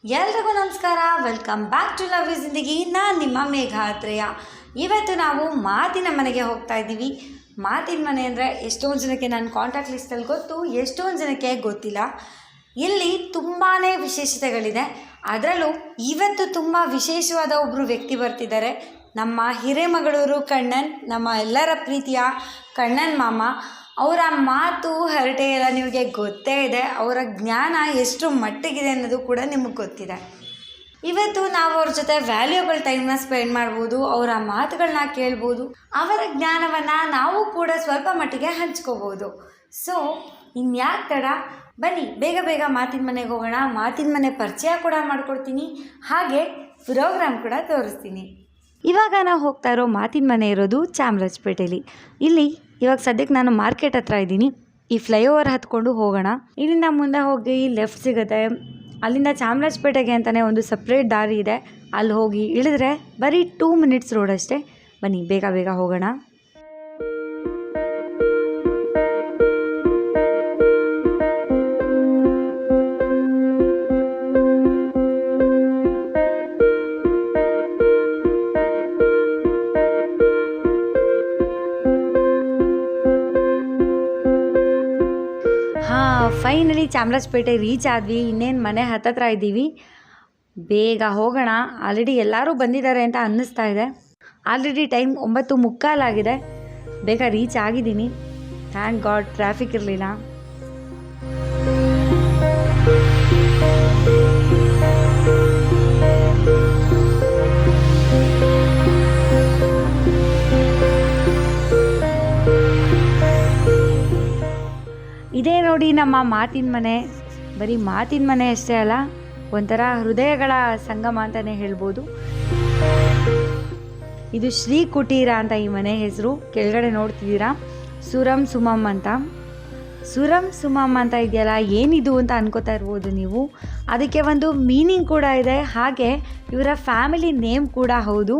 ಎಲ್ರಿಗೂ ನಮಸ್ಕಾರ. Welcome back to love is Zindagi. ನಾನು ನಿಮ್ಮ ಮೇಘಾತ್ರೇಯ. ಇವತ್ತು ನಾವು ಮಾತಿನ ಮನೆಗೆ ಹೋಗ್ತಾ ಇದ್ದೀವಿ. ಮಾತಿನ ಮನೆ ಅಂದರೆ ಎಷ್ಟೊಂದು ಜನಕ್ಕೆ ನನ್ನ ಕಾಂಟ್ಯಾಕ್ಟ್ ಲಿಸ್ಟಲ್ಲಿ ಗೊತ್ತು, ಎಷ್ಟೊಂದು ಜನಕ್ಕೆ ಗೊತ್ತಿಲ್ಲ. ಇಲ್ಲಿ ತುಂಬಾ ವಿಶೇಷತೆಗಳಿದೆ. ಅದರಲ್ಲೂ ಇವತ್ತು ತುಂಬ ವಿಶೇಷವಾದ ಒಬ್ಬರು ವ್ಯಕ್ತಿ ಬರ್ತಿದ್ದಾರೆ. ನಮ್ಮ ಹಿರೇಮಗಳೂರು ಕಣ್ಣನ್, ನಮ್ಮ ಎಲ್ಲರ ಪ್ರೀತಿಯ ಕಣ್ಣನ್ ಮಾಮ. ಅವರ ಮಾತು ಹರಟೆ ಎಲ್ಲ ನಿಮಗೆ ಗೊತ್ತೇ ಇದೆ. ಅವರ ಜ್ಞಾನ ಎಷ್ಟು ಮಟ್ಟಿಗಿದೆ ಅನ್ನೋದು ಕೂಡ ನಿಮಗೆ ಗೊತ್ತಿದೆ. ಇವತ್ತು ನಾವು ಅವ್ರ ಜೊತೆ ವ್ಯಾಲ್ಯೂಬಲ್ ಟೈಮ್ನ ಸ್ಪೆಂಡ್ ಮಾಡ್ಬೋದು, ಅವರ ಮಾತುಗಳನ್ನ ಕೇಳ್ಬೋದು, ಅವರ ಜ್ಞಾನವನ್ನು ನಾವು ಕೂಡ ಸ್ವಲ್ಪ ಮಟ್ಟಿಗೆ ಹಂಚ್ಕೋಬೋದು. ಸೊ ಇನ್ಯಾಕೆ ತಡ, ಬನ್ನಿ ಬೇಗ ಬೇಗ ಮಾತಿನ ಮನೆಗೆ ಹೋಗೋಣ. ಮಾತಿನ ಮನೆ ಪರಿಚಯ ಕೂಡ ಮಾಡಿಕೊಡ್ತೀನಿ, ಹಾಗೆ ಪ್ರೋಗ್ರಾಮ್ ಕೂಡ ತೋರಿಸ್ತೀನಿ. ಇವಾಗ ನಾವು ಹೋಗ್ತಾ ಇರೋ ಮಾತಿನ ಮನೆ ಇರೋದು ಚಾಮರಾಜಪೇಟೆಯಲ್ಲಿ. ಇಲ್ಲಿ ಇವಾಗ ಸದ್ಯಕ್ಕೆ ನಾನು ಮಾರ್ಕೆಟ್ ಹತ್ರ ಇದ್ದೀನಿ. ಈ ಫ್ಲೈಓವರ್ ಹತ್ಕೊಂಡು ಹೋಗೋಣ. ಇಲ್ಲಿಂದ ಮುಂದೆ ಹೋಗಿ ಲೆಫ್ಟ್ ಸಿಗುತ್ತೆ. ಅಲ್ಲಿಂದ ಚಾಮರಾಜಪೇಟೆಗೆ ಅಂತಲೇ ಒಂದು ಸಪ್ರೇಟ್ ದಾರಿ ಇದೆ. ಅಲ್ಲಿ ಹೋಗಿ ಇಳಿದ್ರೆ ಬರೀ 2 ಮಿನಿಟ್ಸ್ ರೋಡ್ ಅಷ್ಟೇ. ಬನ್ನಿ ಬೇಗ ಬೇಗ ಹೋಗೋಣ. ಫೈನಲಿ ಚಾಮರಾಜಪೇಟೆ ರೀಚ್ ಆದ್ವಿ. ಇನ್ನೇನು ಮನೆ ಹತ್ತತ್ರ ಇದ್ದೀವಿ. ಬೇಗ ಹೋಗೋಣ. ಆಲ್ರೆಡಿ ಎಲ್ಲರೂ ಬಂದಿದ್ದಾರೆ ಅಂತ ಅನ್ನಿಸ್ತಾ ಇದೆ. ಆಲ್ರೆಡಿ ಟೈಮ್ 9:45 ಆಗಿದೆ. ಬೇಗ ರೀಚ್ ಆಗಿದ್ದೀನಿ. ಥ್ಯಾಂಕ್ ಗಾಡ್ ಟ್ರಾಫಿಕ್ ಇರಲಿಲ್ಲ. ಇದೇ ನೋಡಿ ನಮ್ಮ ಮಾತಿನ ಮನೆ. ಬರೀ ಮಾತಿನ ಮನೆ ಅಷ್ಟೇ ಅಲ್ಲ, ಒಂಥರ ಹೃದಯಗಳ ಸಂಗಮ ಅಂತಲೇ ಹೇಳ್ಬೋದು. ಇದು ಶ್ರೀ ಕುಟೀರ ಅಂತ ಈ ಮನೆ ಹೆಸರು. ಕೆಳಗಡೆ ನೋಡ್ತಿದ್ದೀರಾ ಸುರಂ ಸುಮಮ್ ಅಂತ. ಸುರಂ ಸುಮಮ್ ಅಂತ ಇದೆಯಲ್ಲ, ಏನಿದು ಅಂತ ಅನ್ಕೋತಾ ಇರ್ಬೋದು ನೀವು. ಅದಕ್ಕೆ ಒಂದು ಮೀನಿಂಗ್ ಕೂಡ ಇದೆ. ಹಾಗೆ ಇವರ ಫ್ಯಾಮಿಲಿ ನೇಮ್ ಕೂಡ ಹೌದು.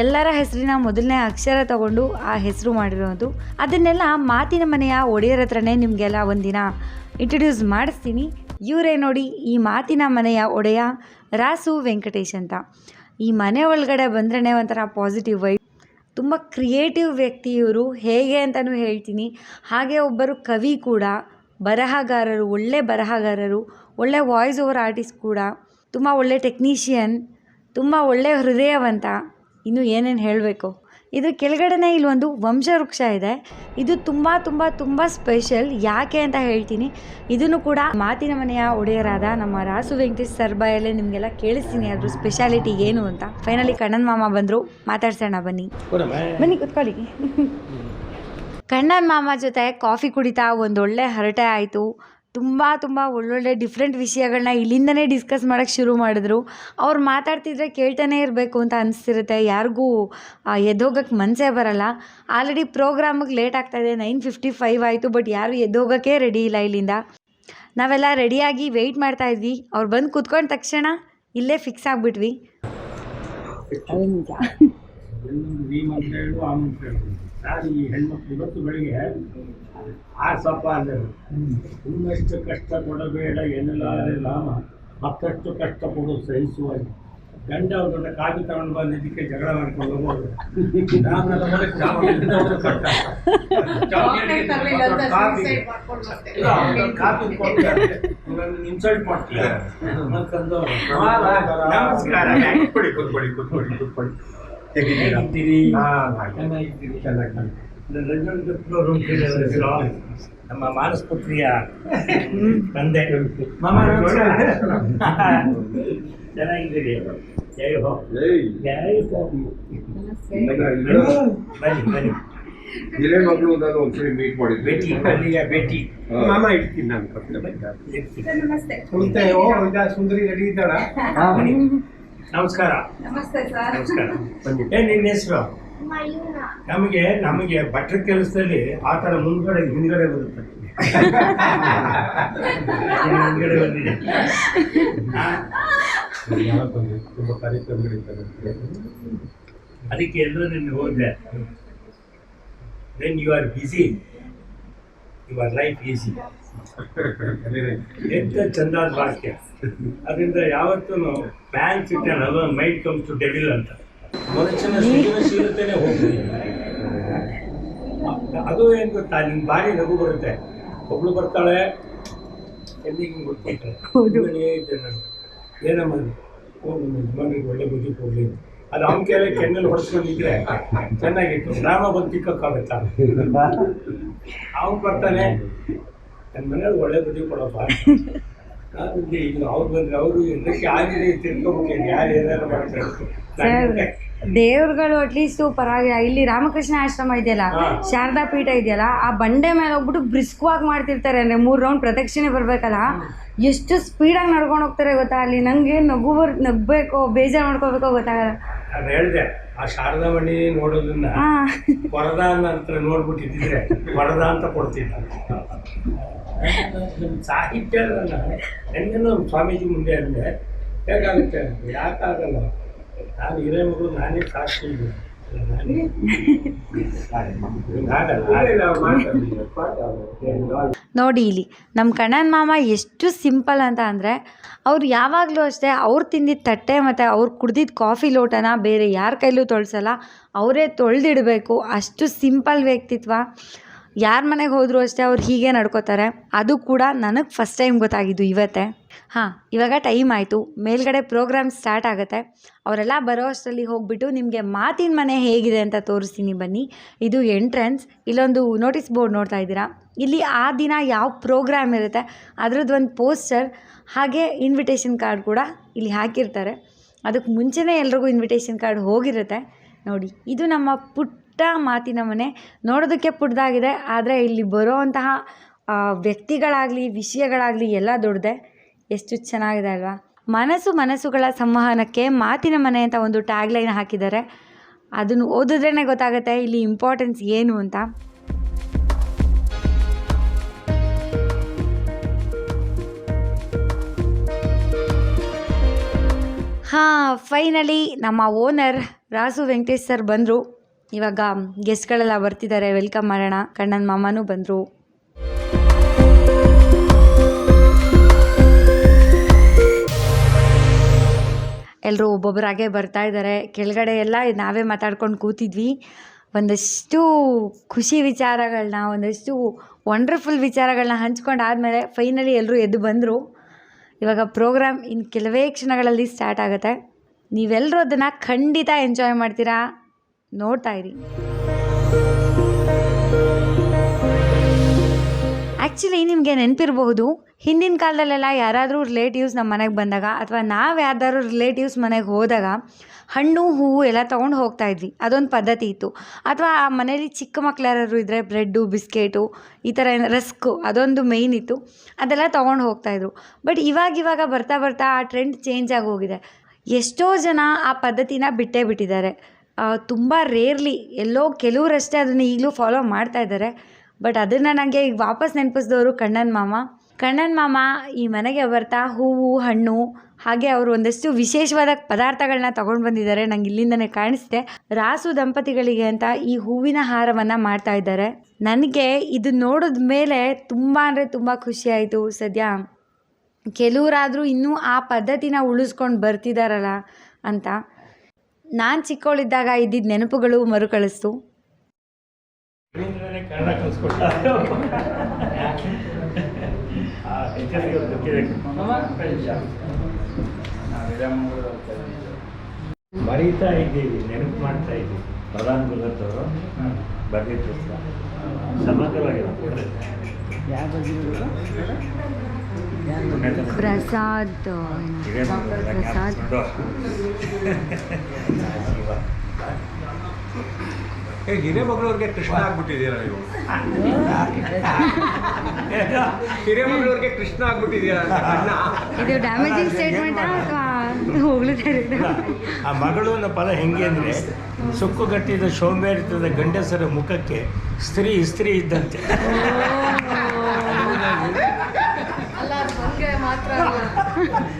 ಎಲ್ಲರ ಹೆಸರಿನ ಮೊದಲನೇ ಅಕ್ಷರ ತಗೊಂಡು ಆ ಹೆಸರು ಮಾಡಿರೋದು. ಅದನ್ನೆಲ್ಲ ಮಾತಿನ ಮನೆಯ ಒಡೆಯರ ಹತ್ರನೇ ನಿಮಗೆಲ್ಲ ಒಂದಿನ ಇಂಟ್ರೊಡ್ಯೂಸ್ ಮಾಡಿಸ್ತೀನಿ. ಇವರೇ ನೋಡಿ ಈ ಮಾತಿನ ಮನೆಯ ಒಡೆಯ ರಾಸು ವೆಂಕಟೇಶ್ ಅಂತ. ಈ ಮನೆ ಒಳಗಡೆ ಬಂದ್ರೇ ಒಂಥರ ಪಾಸಿಟಿವ್ ವೈಬ್. ತುಂಬ ಕ್ರಿಯೇಟಿವ್ ವ್ಯಕ್ತಿ ಇವರು, ಹೇಗೆ ಅಂತಲೂ ಹೇಳ್ತೀನಿ. ಹಾಗೆ ಒಬ್ಬರು ಕವಿ ಕೂಡ, ಬರಹಗಾರರು, ಒಳ್ಳೆ ಬರಹಗಾರರು, ಒಳ್ಳೆ ವಾಯ್ಸ್ ಓವರ್ ಆರ್ಟಿಸ್ಟ್ ಕೂಡ, ತುಂಬ ಒಳ್ಳೆ ಟೆಕ್ನಿಷಿಯನ್, ತುಂಬ ಒಳ್ಳೆ ಹೃದಯವಂತ. ಇನ್ನು ಏನೇನು ಹೇಳಬೇಕು. ಇದ್ರ ಕೆಳಗಡೆನೇ ಇಲ್ಲೊಂದು ವಂಶವೃಕ್ಷ ಇದೆ. ಇದು ತುಂಬ ತುಂಬ ತುಂಬ ಸ್ಪೆಷಲ್. ಯಾಕೆ ಅಂತ ಹೇಳ್ತೀನಿ. ಇದನ್ನು ಕೂಡ ಮಾತಿನ ಮನೆಯ ಒಡೆಯರಾದ ನಮ್ಮ ರಾಸು ವೆಂಕಟೇಶ್ ಸರ್ ಬಾಯಲ್ಲೇ ನಿಮಗೆಲ್ಲ ಕೇಳಿಸ್ತೀನಿ ಅದ್ರ ಸ್ಪೆಷಾಲಿಟಿ ಏನು ಅಂತ. ಫೈನಲಿ ಕಣ್ಣನ್ ಮಾಮ ಬಂದರು, ಮಾತಾಡ್ಸೋಣ ಬನ್ನಿ. ಬನ್ನಿ ಕೂತ್ಕೊಳ್ಳಿ. ಕಣ್ಣನ್ ಮಾಮ ಜೊತೆ ಕಾಫಿ ಕುಡಿತಾ ಒಂದೊಳ್ಳೆ ಹರಟೆ ಆಯಿತು. ತುಂಬ ಒಳ್ಳೊಳ್ಳೆ ಡಿಫ್ರೆಂಟ್ ವಿಷಯಗಳನ್ನ ಇಲ್ಲಿಂದನೇ ಡಿಸ್ಕಸ್ ಮಾಡೋಕ್ಕೆ ಶುರು ಮಾಡಿದ್ರು. ಅವ್ರು ಮಾತಾಡ್ತಿದ್ರೆ ಕೇಳ್ತಾನೆ ಇರಬೇಕು ಅಂತ ಅನಿಸ್ತಿರುತ್ತೆ. ಯಾರಿಗೂ ಎದ್ದೋಗಕ್ಕೆ ಮನಸ್ಸೇ ಬರಲ್ಲ. ಆಲ್ರೆಡಿ ಪ್ರೋಗ್ರಾಮಿಗೆ ಲೇಟ್ ಆಗ್ತಾಯಿದೆ. 9:55 ಆಯಿತು. ಬಟ್ ಯಾರು ಎದ್ದೋಗೋಕ್ಕೆ ರೆಡಿ ಇಲ್ಲ ಇಲ್ಲಿಂದ. ನಾವೆಲ್ಲ ರೆಡಿಯಾಗಿ ವೆಯ್ಟ್ ಮಾಡ್ತಾಯಿದ್ವಿ. ಅವ್ರು ಬಂದು ಕೂತ್ಕೊಂಡ ತಕ್ಷಣ ಇಲ್ಲೇ ಫಿಕ್ಸ್ ಆಗಿಬಿಟ್ವಿ. ಈ ಹೆಣ್ಮಕ್ಳು ಇವತ್ತು ಬೆಳಿಗ್ಗೆ ಆ ಸಪ್ಪ ಅಂದರು, ಇನ್ನಷ್ಟು ಕಷ್ಟ ಕೊಡಬೇಡ ಎನ್ನಲಾರೆ ಮತ್ತಷ್ಟು ಕಷ್ಟ ಕೊಡು ಸಹಿಸುವಾಗಿ. ಗಂಡ ಅವ್ರ ಕಾಫಿ ತಗೊಂಡು ಬಂದಿದ್ದಕ್ಕೆ ಜಗಳ ಮಾಡ್ಕೊಂಡು ಹೋಗೋದು. ಕಾಫಿ ಇನ್ಸಲ್ಟ್ ಮಾಡ್ತೀಯ ಅಂತಂದು. ನಮಸ್ಕಾರ, ಕೂತ್ಕೊಳ್ಳಿ. ಹೇಗಿದ್ದೀರಿ? ಚೆನ್ನಾಗಿ. ನಮ್ಮ ಮಾನಸ್ಪುತ್ರಿಯ ತಂದೆ ಚೆನ್ನಾಗಿದ್ದೀರಿ? ಬನ್ನಿ. ಹಿರೇ ಮಗಳು ಒಂದ್ಸರಿ ಮೀಟ್ ಮಾಡಿದ್ವಿ. ಭೇಟಿ ಮಾಮ ಇಡ್ತೀನಿ ನಾನು. ಸುಂದರಿ ರೆಡಿ ಇದ್ದಾಳ? ನಮಸ್ಕಾರ. ನಮಸ್ಕಾರ. ಏನ್ ನಿನ್ನ ಹೆಸರು? ನಮಗೆ ಭಟ್ರ ಕೆಲಸದಲ್ಲಿ ಆ ಥರ ಹಿಂದ್ಗಡೆ ಬರುತ್ತೆ. ಹಿಂದ್ಗಡೆ ಬಂದಿದೆ. ತುಂಬ ಕಾರ್ಯಕ್ರಮಗಳಿರ್ತದೆ. ಅದಕ್ಕೆ ಎಲ್ಲರೂ ನಿನ್ನೆ ಹೋದೆ. When you are busy your life easy. ಎಂತ ಚಂದಾದ ವಾಕ್ಯ. ಅದರಿಂದ ಯಾವತ್ತೂ ಪ್ಲಾನ್ಸ್ ಇಟ್ಟಲ್ಲ, ಅದೊಂದು ಮೈಂಡ್ ಕಮ್ಸ್ ಟು ಡೆವಿಲ್ ಅಂತ. ಮನುಷ್ಯನ ಸೃಜನಶೀಲತೆನೇ ಹೋಗ್ತದೆ. ಅದು ಏನು ಗೊತ್ತಾ, ನಿಮ್ಗೆ ಭಾರಿ ನಗು ಬರುತ್ತೆ. ಒಬ್ಳು ಬರ್ತಾಳೆ, ಎಂದಿಗೆ ಗೊತ್ತಿರ್ತಾಳೆ, ಏನಮ್ಮ ನಿಮ್ಮ ಯಜಮಾನಿಗೆ ಒಳ್ಳೆ ಬುದ್ಧಿ ಕೊಡಲಿ, ಅದು ಅವನ ಕೇಳಿ ಕೆನ್ನಲ್ಲಿ ಹೊಡೆಸ್ಕೊಂಡಿದ್ರೆ ಚೆನ್ನಾಗಿತ್ತು, ರಾಮ ಬಂದು ತಿಕ್ಕೋಕ್ಕಾಗತ್ತಾ? ಅವ್ನು ಬರ್ತಾನೆ, ನನ್ನ ಮನೆಯವ್ರು ಒಳ್ಳೆ ಬುದ್ಧಿ ಕೊಡಪ್ಪ. ಈಗ ಅವ್ರು ಬಂದರೆ ಅವರು ಎಲ್ಲಕ್ಕೆ ಆಗಿದೆ ತಿಳ್ಕೊಬೇಕು, ಯಾರು ಏನಾರು ಮಾಡ್ತಾರೆ. ದೇವ್ರುಗಳು ಅಟ್ಲೀಸ್ಟು ಪರವಾಗಿಲ್ಲ. ಇಲ್ಲಿ ರಾಮಕೃಷ್ಣ ಆಶ್ರಮ ಇದೆಯಲ್ಲ, ಶಾರದಾ ಪೀಠ ಇದೆಯಲ್ಲ, ಆ ಬಂಡೆ ಮೇಲೆ ಹೋಗ್ಬಿಟ್ಟು ಬ್ರಿಸ್ಕ್ವಾಗಿ ಮಾಡ್ತಿರ್ತಾರೆ. ಅಂದರೆ 3 ರೌಂಡ್ ಪ್ರದಕ್ಷಿಣೆ ಬರಬೇಕಲ್ಲ, ಎಷ್ಟು ಸ್ಪೀಡಾಗಿ ನಡ್ಕೊಂಡು ಹೋಗ್ತಾರೆ ಗೊತ್ತಾ. ಅಲ್ಲಿ ನನಗೆ ನಗಬೇಕೋ ಬೇಜಾರು ಮಾಡ್ಕೋಬೇಕೋ ಗೊತ್ತಾಗಲ್ಲ. ನಾನು ಹೇಳಿದೆ, ಆ ಶಾರದಾ ಮಣ್ಣಿ ನೋಡೋದನ್ನ ವರದ ಅಂತ ನೋಡ್ಬಿಟ್ಟಿದ್ರೆ ವರದ ಅಂತ ಕೊಡ್ತಿದ್ದ. ಸಾಹಿತ್ಯ ಹೆಂಗೇನೋ ಸ್ವಾಮೀಜಿ ಮುಂದೆ ಅಂದರೆ ಹೇಗಾಗುತ್ತೆ, ಯಾಕಾಗಲ್ಲ. ನಾನು ಹಿರೇ ಮಗಳು, ನಾನೇ ಸಾಕ್ಷಿ. ನೋಡಿ ಇಲ್ಲಿ ನಮ್ಮ ಕಣ್ಣನ ಮಾಮ ಎಷ್ಟು ಸಿಂಪಲ್ ಅಂತ ಅಂದರೆ, ಅವ್ರು ಯಾವಾಗಲೂ ಅಷ್ಟೇ ಅವ್ರು ತಿಂದಿದ್ದ ತಟ್ಟೆ ಮತ್ತು ಅವ್ರು ಕುಡ್ದಿದ್ದ ಕಾಫಿ ಲೋಟನ ಬೇರೆ ಯಾರ ಕೈಲೂ ತೊಳ್ಸಲ್ಲ, ಅವರೇ ತೊಳೆದಿಡಬೇಕು. ಅಷ್ಟು ಸಿಂಪಲ್ ವ್ಯಕ್ತಿತ್ವ. ಯಾರ ಮನೆಗೆ ಹೋದರೂ ಅಷ್ಟೇ ಅವ್ರು ಹೀಗೆ ನಡ್ಕೋತಾರೆ. ಅದು ಕೂಡ ನನಗೆ ಫಸ್ಟ್ ಟೈಮ್ ಗೊತ್ತಾಗಿದ್ದು ಇವತ್ತೇ. ಇವಾಗ ಟೈಮ್ ಆಯಿತು, ಮೇಲ್ಗಡೆ ಪ್ರೋಗ್ರಾಮ್ ಸ್ಟಾರ್ಟ್ ಆಗುತ್ತೆ. ಅವರೆಲ್ಲ ಬರೋ ಅಷ್ಟರಲ್ಲಿ ಹೋಗಿಬಿಟ್ಟು ನಿಮಗೆ ಮಾತಿನ ಮನೆ ಹೇಗಿದೆ ಅಂತ ತೋರಿಸ್ತೀನಿ ಬನ್ನಿ. ಇದು ಎಂಟ್ರೆನ್ಸ್. ಇಲ್ಲೊಂದು ನೋಟಿಸ್ ಬೋರ್ಡ್ ನೋಡ್ತಾ ಇದ್ದೀರಾ. ಇಲ್ಲಿ ಆ ದಿನ ಯಾವ ಪ್ರೋಗ್ರಾಮ್ ಇರುತ್ತೆ ಅದರದ್ದು ಒಂದು ಪೋಸ್ಟರ್, ಹಾಗೆ ಇನ್ವಿಟೇಷನ್ ಕಾರ್ಡ್ ಕೂಡ ಇಲ್ಲಿ ಹಾಕಿರ್ತಾರೆ. ಅದಕ್ಕೆ ಮುಂಚೆನೇ ಎಲ್ರಿಗೂ ಇನ್ವಿಟೇಷನ್ ಕಾರ್ಡ್ ಹೋಗಿರುತ್ತೆ. ನೋಡಿ, ಇದು ನಮ್ಮ ಪುಟ್ಟ ಮಾತಿನ ಮನೆ. ನೋಡೋದಕ್ಕೆ ಪುಟ್ಟದಾಗಿದೆ, ಆದರೆ ಇಲ್ಲಿ ಬರೋವಂತಹ ವ್ಯಕ್ತಿಗಳಾಗಲಿ ವಿಷಯಗಳಾಗಲಿ ಎಲ್ಲ ದೊಡ್ಡದೆ. ಎಷ್ಟು ಚೆನ್ನಾಗಿದೆ ಅಲ್ವಾ. ಮನಸ್ಸುಗಳ ಸಂವಹನಕ್ಕೆ ಮಾತಿನ ಮನೆ ಅಂತ ಒಂದು ಟ್ಯಾಗ್ಲೈನ್ ಹಾಕಿದ್ದಾರೆ. ಅದನ್ನು ಓದಿದ್ರೇ ಗೊತ್ತಾಗುತ್ತೆ ಇಲ್ಲಿ ಇಂಪಾರ್ಟೆನ್ಸ್ ಏನು ಅಂತ. ಫೈನಲಿ ನಮ್ಮ ಓನರ್ ರಾಸು ವೆಂಕಟೇಶ್ ಸರ್ ಬಂದರು. ಇವಾಗ ಗೆಸ್ಟ್ಗಳೆಲ್ಲ ಬರ್ತಿದ್ದಾರೆ, ವೆಲ್ಕಮ್ ಮಾಡೋಣ. ಕಣ್ಣನ ಮಾಮನೂ ಬಂದರು. ಎಲ್ಲರೂ ಒಬ್ಬೊಬ್ಬರಾಗೆ ಬರ್ತಾ ಇದ್ದಾರೆ. ಕೆಳಗಡೆ ಎಲ್ಲ ನಾವೇ ಮಾತಾಡ್ಕೊಂಡು ಕೂತಿದ್ವಿ. ಒಂದಷ್ಟು ಖುಷಿ ವಿಚಾರಗಳನ್ನ, ಒಂದಷ್ಟು ವಂಡರ್ಫುಲ್ ವಿಚಾರಗಳನ್ನ ಹಂಚ್ಕೊಂಡಾದಮೇಲೆ ಫೈನಲಿ ಎಲ್ಲರೂ ಎದ್ದು ಬಂದರು. ಇವಾಗ ಪ್ರೋಗ್ರಾಮ್ ಇನ್ನು ಕೆಲವೇ ಕ್ಷಣಗಳಲ್ಲಿ ಸ್ಟಾರ್ಟ್ ಆಗುತ್ತೆ. ನೀವೆಲ್ಲರೂ ಅದನ್ನು ಖಂಡಿತ ಎಂಜಾಯ್ ಮಾಡ್ತೀರಾ, ನೋಡ್ತಾ ಇರಿ. ಆ್ಯಕ್ಚುಲಿ ನಿಮಗೆ ನೆನಪಿರಬಹುದು, ಹಿಂದಿನ ಕಾಲದಲ್ಲೆಲ್ಲ ಯಾರಾದರೂ ರಿಲೇಟಿವ್ಸ್ ನಮ್ಮ ಮನೆಗೆ ಬಂದಾಗ ಅಥವಾ ನಾವು ಯಾರ್ದಾದ್ರು ರಿಲೇಟಿವ್ಸ್ ಮನೆಗೆ ಹೋದಾಗ ಹಣ್ಣು ಹೂವು ಎಲ್ಲ ತೊಗೊಂಡು ಹೋಗ್ತಾಯಿದ್ವಿ. ಅದೊಂದು ಪದ್ಧತಿ ಇತ್ತು. ಅಥವಾ ಆ ಮನೇಲಿ ಚಿಕ್ಕ ಮಕ್ಳು ಯಾರಾದ್ರು ಇದ್ದರೆ ಬ್ರೆಡ್ಡು ಬಿಸ್ಕೆಟು ಈ ಥರ ರಸ್ಕು ಅದೊಂದು ಮೇಯ್ನ್ ಇತ್ತು, ಅದೆಲ್ಲ ತೊಗೊಂಡು ಹೋಗ್ತಾಯಿದ್ರು. ಬಟ್ ಇವಾಗ ಬರ್ತಾ ಬರ್ತಾ ಆ ಟ್ರೆಂಡ್ ಚೇಂಜ್ ಆಗಿ ಹೋಗಿದೆ. ಎಷ್ಟೋ ಜನ ಆ ಪದ್ಧತಿನ ಬಿಟ್ಟೇ ಬಿಟ್ಟಿದ್ದಾರೆ. ತುಂಬ ರೇರ್ಲಿ ಎಲ್ಲೋ ಕೆಲವರಷ್ಟೇ ಅದನ್ನು ಈಗಲೂ ಫಾಲೋ ಮಾಡ್ತಾಯಿದ್ದಾರೆ. ಬಟ್ ಅದನ್ನು ನನಗೆ ಈಗ ವಾಪಸ್ ನೆನಪಿಸಿದವರು ಕಣ್ಣನ ಮಾಮ ಈ ಮನೆಗೆ ಬರ್ತಾ ಹೂವು ಹಣ್ಣು ಹಾಗೆ ಅವರು ಒಂದಷ್ಟು ವಿಶೇಷವಾದ ಪದಾರ್ಥಗಳನ್ನ ತೊಗೊಂಡು ಬಂದಿದ್ದಾರೆ. ನಂಗೆ ಇಲ್ಲಿಂದನೇ ಕಾಣಿಸ್ತೆ. ರಾಸು ದಂಪತಿಗಳಿಗೆ ಅಂತ ಈ ಹೂವಿನ ಹಾರವನ್ನು ಮಾಡ್ತಾ ಇದ್ದಾರೆ. ನನಗೆ ಇದು ನೋಡಿದ ಮೇಲೆ ತುಂಬ ಅಂದರೆ ತುಂಬ ಖುಷಿಯಾಯಿತು. ಸದ್ಯ ಕೆಲವರಾದರೂ ಇನ್ನೂ ಆ ಪದ್ಧತಿನ ಉಳಿಸ್ಕೊಂಡು ಬರ್ತಿದ್ದಾರಲ್ಲ ಅಂತ. ನಾನು ಚಿಕ್ಕವಳಿದ್ದಾಗ ಇದ್ದಿದ್ದ ನೆನಪುಗಳು ಮರುಕಳಿಸ್ತು. ಕನ್ನಡ ಕಲಿಸ್ಕೊಟ್ಟ ಬರೀತಾ ಇದ್ದೀವಿ, ನೆನಪು ಮಾಡ್ತಾ ಇದ್ದೀವಿ. ಪ್ರಧಾನ ಗುರುದತ್ತವರು ಬರೆದಿತ್ತು ಸಮಗ್ರವಾಗಿರೋ ಪ್ರಸಾದ್ ಹಿರೇಮಗಳೂರಿಗೆ ಕೃಷ್ಣ ಆಗ್ಬಿಟ್ಟಿದ್ದೀರಾ ನೀವು? ಹಿರೇಮಗಳೂರಿಗೆ ಕೃಷ್ಣ ಆಗ್ಬಿಟ್ಟಿದ್ದೀರಾ? ಇದು ಡ್ಯಾಮೇಜಿಂಗ್ ಸ್ಟೇಟ್ಮೆಂಟಾ ಅಥವಾ ಹೋಗ್ಲಿದೆ? ಆ ಮಗಳು ಅನ್ನೋ ಪದ ಹೆಂಗೆ ಅಂದರೆ, ಸುಕ್ಕುಗಟ್ಟಿದ ಸೌಮ್ಯರಿತದ ಗಂಡಸರ ಮುಖಕ್ಕೆ ಸ್ತ್ರೀ ಇದ್ದಂತೆ. ಅಲ್ಲ, ನಮಗೆ ಮಾತ್ರ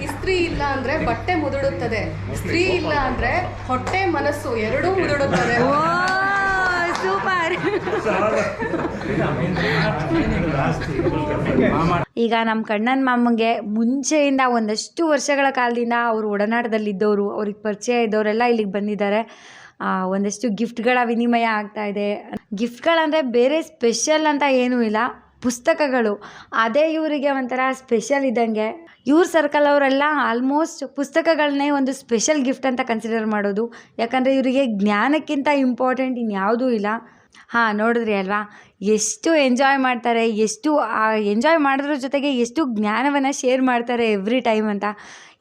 ಇಸ್ತ್ರಿ ಇಲ್ಲ ಅಂದ್ರೆ ಬಟ್ಟೆ ಮುದುಡುತ್ತದೆ, ಸ್ತ್ರೀ ಇಲ್ಲ ಅಂದ್ರೆ ಹೊಟ್ಟೆ ಮನಸ್ಸು ಎರಡೂ ಮುದುಡುತ್ತದೆ. ಸೂಪರ್. ಈಗ ನಮ್ಮ ಕಣ್ಣನ ಮಾಮಗೆ ಮುಂಚೆಯಿಂದ ಒಂದಷ್ಟು ವರ್ಷಗಳ ಕಾಲದಿಂದ ಅವರು ಒಡನಾಟದಲ್ಲಿದ್ದವರು, ಅವ್ರಿಗೆ ಪರಿಚಯ ಇದ್ದವರೆಲ್ಲ ಇಲ್ಲಿಗೆ ಬಂದಿದ್ದಾರೆ. ಒಂದಷ್ಟು ಗಿಫ್ಟ್ಗಳ ವಿನಿಮಯ ಆಗ್ತಾ ಇದೆ. ಗಿಫ್ಟ್ಗಳಂದರೆ ಬೇರೆ ಸ್ಪೆಷಲ್ ಅಂತ ಏನೂ ಇಲ್ಲ, ಪುಸ್ತಕಗಳು ಅದೇ ಇವರಿಗೆ ಒಂಥರ ಸ್ಪೆಷಲ್ ಇದ್ದಂಗೆ. ಇವ್ರ ಸರ್ಕಲ್ ಅವರೆಲ್ಲ ಆಲ್ಮೋಸ್ಟ್ ಪುಸ್ತಕಗಳನ್ನೇ ಒಂದು ಸ್ಪೆಷಲ್ ಗಿಫ್ಟ್ ಅಂತ ಕನ್ಸಿಡರ್ ಮಾಡೋದು. ಯಾಕಂದರೆ ಇವರಿಗೆ ಜ್ಞಾನಕ್ಕಿಂತ ಇಂಪಾರ್ಟೆಂಟ್ ಇನ್ಯಾವುದೂ ಇಲ್ಲ. ನೋಡಿದ್ರಿ ಅಲ್ವಾ ಎಷ್ಟು ಎಂಜಾಯ್ ಮಾಡ್ತಾರೆ, ಎಷ್ಟು ಎಂಜಾಯ್ ಮಾಡೋದ್ರ ಜೊತೆಗೆ ಎಷ್ಟು ಜ್ಞಾನವನ್ನು ಶೇರ್ ಮಾಡ್ತಾರೆ ಎವ್ರಿ ಟೈಮ್ ಅಂತ.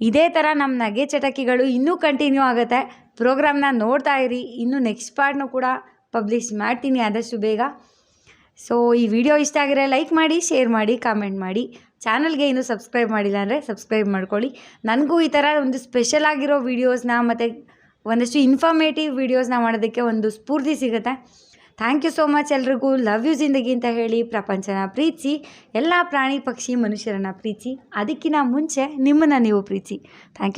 ಇದೇ ಥರ ನಮ್ಮ ನಗೆ ಚಟಕಿಗಳು ಇನ್ನೂ ಕಂಟಿನ್ಯೂ ಆಗುತ್ತೆ. ಪ್ರೋಗ್ರಾಮ್ನ ನೋಡ್ತಾ ಇರಿ. ಇನ್ನೂ ನೆಕ್ಸ್ಟ್ ಪಾರ್ಟ್ನೂ ಕೂಡ ಪಬ್ಲಿಷ್ ಮಾಡ್ತೀನಿ ಆದಷ್ಟು ಬೇಗ. ಸೊ ಈ ವಿಡಿಯೋ ಇಷ್ಟ ಆಗಿದ್ರೆ ಲೈಕ್ ಮಾಡಿ, ಶೇರ್ ಮಾಡಿ, ಕಾಮೆಂಟ್ ಮಾಡಿ. ಚಾನಲ್ಗೆ ಇನ್ನೂ ಸಬ್ಸ್ಕ್ರೈಬ್ ಮಾಡಿಲ್ಲ ಅಂದರೆ ಸಬ್ಸ್ಕ್ರೈಬ್ ಮಾಡ್ಕೊಳ್ಳಿ. ನನಗೂ ಈ ಥರ ಒಂದು ಸ್ಪೆಷಲ್ ಆಗಿರೋ ವೀಡಿಯೋಸ್ನ ಮತ್ತು ಒಂದಷ್ಟು ಇನ್ಫಾರ್ಮೇಟಿವ್ ವೀಡಿಯೋಸ್ನ ಮಾಡೋದಕ್ಕೆ ಒಂದು ಸ್ಫೂರ್ತಿ ಸಿಗುತ್ತೆ. ಥ್ಯಾಂಕ್ ಯು ಸೋ ಮಚ್ ಎಲ್ರಿಗೂ. ಲವ್ ಯು ಜಿಂದಗಿ ಅಂತ ಹೇಳಿ ಪ್ರಪಂಚನ ಪ್ರೀತಿಸಿ, ಎಲ್ಲ ಪ್ರಾಣಿ ಪಕ್ಷಿ ಮನುಷ್ಯರನ್ನು ಪ್ರೀತಿಸಿ, ಅದಕ್ಕಿಂತ ಮುಂಚೆ ನಿಮ್ಮನ್ನು ನೀವು ಪ್ರೀತಿಸಿ. Thank you.